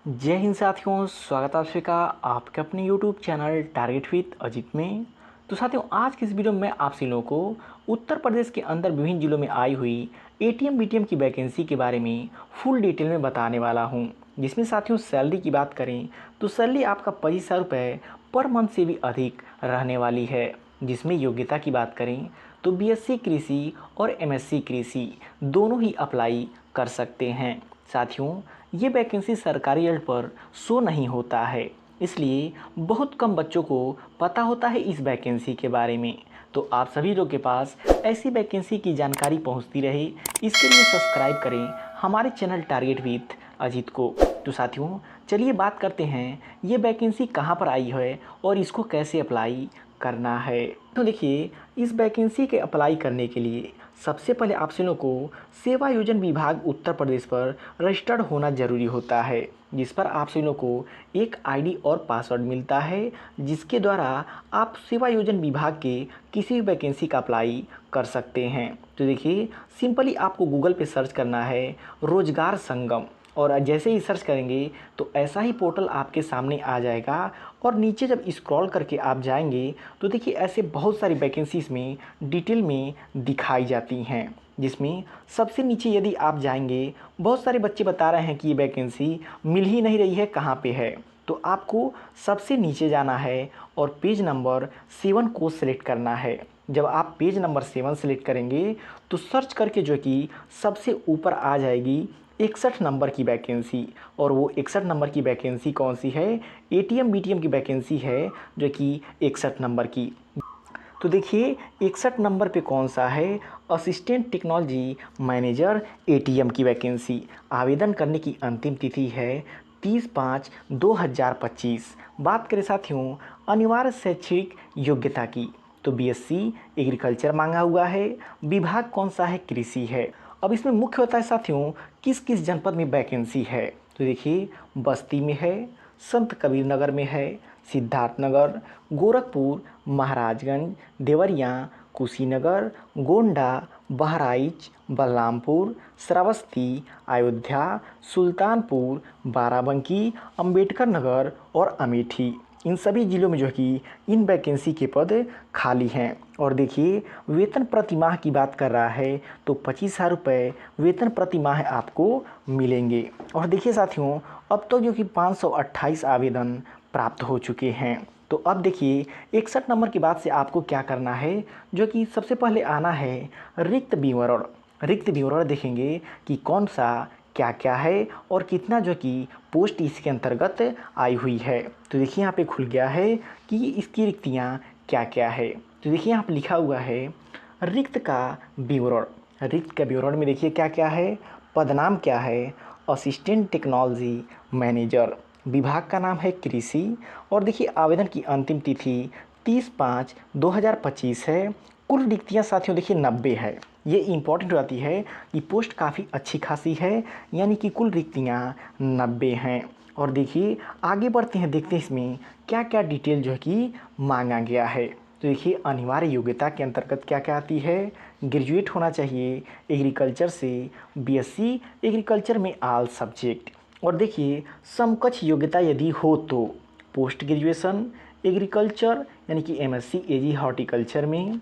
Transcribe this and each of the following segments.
जय हिंद साथियों, स्वागत है आप सभी का आपके अपने YouTube channel target with Ajit में। तो साथियों, आज की इस वीडियो में आप सभी लोगों को उत्तर प्रदेश के अंदर विभिन्न जिलों में आई हुई एटीएम बीटीएम की वैकेंसी के बारे में फुल डिटेल में बताने वाला हूं। जिसमें साथियों सैलरी की बात करें तो सैलरी आपका 25,000 रुपये पर मंथ से भी अधिक रहने वाली है। जिसमें योग्यता की बात करें तो बीएससी कृषि और एमएससी कृषि दोनों ही अप्लाई कर सकते हैं। साथियों, ये वैकेंसी सरकारी एड पर शो नहीं होता है, इसलिए बहुत कम बच्चों को पता होता है इस वैकेंसी के बारे में। तो आप सभी लोग के पास ऐसी वैकेंसी की जानकारी पहुंचती रहे, इसके लिए सब्सक्राइब करें हमारे चैनल टारगेट विद अजीत को। तो साथियों, चलिए बात करते हैं ये वैकेंसी कहाँ पर आई है और इसको कैसे अप्लाई करना है। तो देखिए, इस वैकेंसी के अप्लाई करने के लिए सबसे पहले आप सभी लोगों को सेवा योजन विभाग उत्तर प्रदेश पर रजिस्टर्ड होना ज़रूरी होता है, जिस पर आप सभी लोगों को एक आईडी और पासवर्ड मिलता है, जिसके द्वारा आप सेवा योजन विभाग के किसी भी वैकेंसी का अप्लाई कर सकते हैं। तो देखिए, सिंपली आपको गूगल पे सर्च करना है रोजगार संगम, और जैसे ही सर्च करेंगे तो ऐसा ही पोर्टल आपके सामने आ जाएगा। और नीचे जब स्क्रॉल करके आप जाएंगे तो देखिए ऐसे बहुत सारी वैकेंसीज़ में डिटेल में दिखाई जाती हैं। जिसमें सबसे नीचे यदि आप जाएंगे, बहुत सारे बच्चे बता रहे हैं कि ये वैकेंसी मिल ही नहीं रही है, कहाँ पे है। तो आपको सबसे नीचे जाना है और पेज नंबर 7 को सिलेक्ट करना है। जब आप पेज नंबर 7 सेलेक्ट करेंगे तो सर्च करके जो कि सबसे ऊपर आ जाएगी 61 नंबर की वैकेंसी। और वो 61 नंबर की वैकेंसी कौन सी है? एटीएम बीटीएम की वैकेंसी है, जो कि 61 नंबर की। तो देखिए 61 नंबर पे कौन सा है? असिस्टेंट टेक्नोलॉजी मैनेजर एटीएम की वैकेंसी। आवेदन करने की अंतिम तिथि है 30/5/2025। बात करें साथियों अनिवार्य शैक्षिक योग्यता की, तो बीएससी एग्रीकल्चर मांगा हुआ है। विभाग कौन सा है? कृषि है। अब इसमें मुख्य होता है साथियों किस किस जनपद में वैकेंसी है। तो देखिए, बस्ती में है, संत कबीर नगर में है, सिद्धार्थनगर, गोरखपुर, महाराजगंज, देवरिया, कुशीनगर, गोंडा, बहराइच, बलरामपुर, श्रावस्ती, अयोध्या, सुल्तानपुर, बाराबंकी, अंबेडकर नगर और अमेठी। इन सभी ज़िलों में जो कि इन वैकेंसी के पद खाली हैं। और देखिए, वेतन प्रति माह की बात कर रहा है तो 25,000 रुपये वेतन प्रति माह आपको मिलेंगे। और देखिए साथियों, अब तो जो कि 528 आवेदन प्राप्त हो चुके हैं। तो अब देखिए 61 नंबर की बात से आपको क्या करना है, जो कि सबसे पहले आना है रिक्त विवरण। रिक्त विवरण देखेंगे कि कौन सा क्या क्या है और कितना जो कि पोस्ट इसके अंतर्गत आई हुई है। तो देखिए यहाँ पे खुल गया है कि इसकी रिक्तियाँ क्या क्या है। तो देखिए यहाँ पे लिखा हुआ है रिक्त का विवरण। रिक्त का विवरण में देखिए क्या क्या है। पदनाम क्या है? Assistant technology manager. विभाग का नाम है कृषि। और देखिए आवेदन की अंतिम तिथि 30/5/2025 है। कुल रिक्तियाँ साथियों देखिए 90 है। ये इम्पॉर्टेंट हो जाती है कि पोस्ट काफ़ी अच्छी खासी है, यानी कि कुल रिक्तियाँ 90 हैं। और देखिए आगे बढ़ते हैं, देखते हैं इसमें क्या क्या डिटेल जो है कि मांगा गया है। तो देखिए अनिवार्य योग्यता के अंतर्गत क्या क्या आती है। ग्रेजुएट होना चाहिए एग्रीकल्चर से, बीएससी एग्रीकल्चर में ऑल सब्जेक्ट। और देखिए समकक्ष योग्यता यदि हो तो पोस्ट ग्रेजुएशन एग्रीकल्चर यानी कि एमएससी एजी हॉर्टिकल्चर में,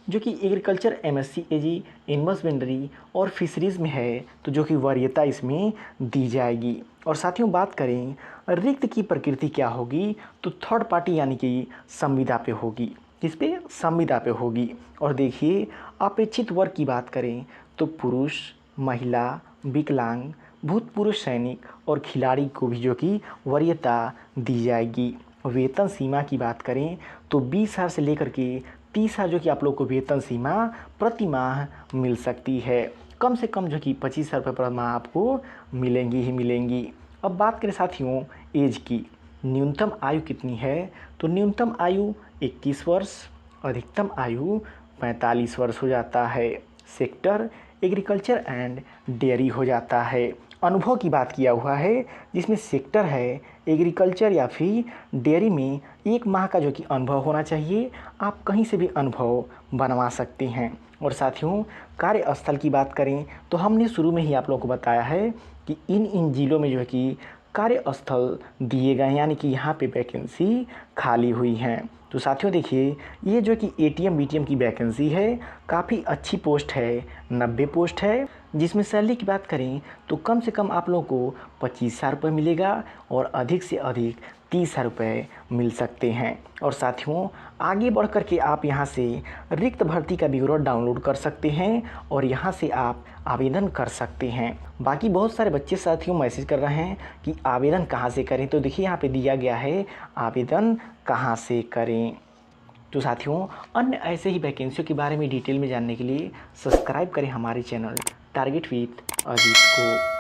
जो कि एग्रीकल्चर एमएससी एजी इन्वेस्टमेंटरी और फिशरीज़ में है, तो जो कि वरीयता इसमें दी जाएगी। और साथियों बात करें रिक्त की प्रकृति क्या होगी, तो थर्ड पार्टी यानी कि संविदा पे होगी। किस पे? संविदा पे होगी। और देखिए अपेक्षित वर्ग की बात करें तो पुरुष, महिला, विकलांग, भूतपूर्व सैनिक और खिलाड़ी को भी जो कि वरीयता दी जाएगी। वेतन सीमा की बात करें तो 20,000 से लेकर के 30,000 जो कि आप लोग को वेतन सीमा प्रति माह मिल सकती है। कम से कम जो कि 25,000 रुपये प्रति माह आपको मिलेंगी ही मिलेंगी। अब बात करें साथियों एज की, न्यूनतम आयु कितनी है, तो न्यूनतम आयु 21 वर्ष, अधिकतम आयु 45 वर्ष हो जाता है। सेक्टर एग्रीकल्चर एंड डेयरी हो जाता है। अनुभव की बात किया हुआ है, जिसमें सेक्टर है एग्रीकल्चर या फिर डेयरी में 1 माह का जो कि अनुभव होना चाहिए। आप कहीं से भी अनुभव बनवा सकते हैं। और साथियों कार्यस्थल की बात करें तो हमने शुरू में ही आप लोगों को बताया है कि इन इन जिलों में जो है कि कार्यस्थल दिए गए हैं, यानी कि यहाँ पे वैकेंसी खाली हुई हैं। तो साथियों देखिए, ये जो कि एटीएम बीटीएम की वैकेंसी है, काफ़ी अच्छी पोस्ट है, 90 पोस्ट है, जिसमें सैलरी की बात करें तो कम से कम आप लोगों को 25,000 रुपये मिलेगा और अधिक से अधिक 30,000 रुपये मिल सकते हैं। और साथियों आगे बढ़ कर के आप यहाँ से रिक्त भर्ती का विवरण डाउनलोड कर सकते हैं और यहाँ से आप आवेदन कर सकते हैं। बाकी बहुत सारे बच्चे साथियों मैसेज कर रहे हैं कि आवेदन कहाँ से करें, तो देखिए यहाँ पे दिया गया है आवेदन कहाँ से करें। तो साथियों अन्य ऐसे ही वैकेंसियों के बारे में डिटेल में जानने के लिए सब्सक्राइब करें हमारे चैनल टारगेट विद अजीत को।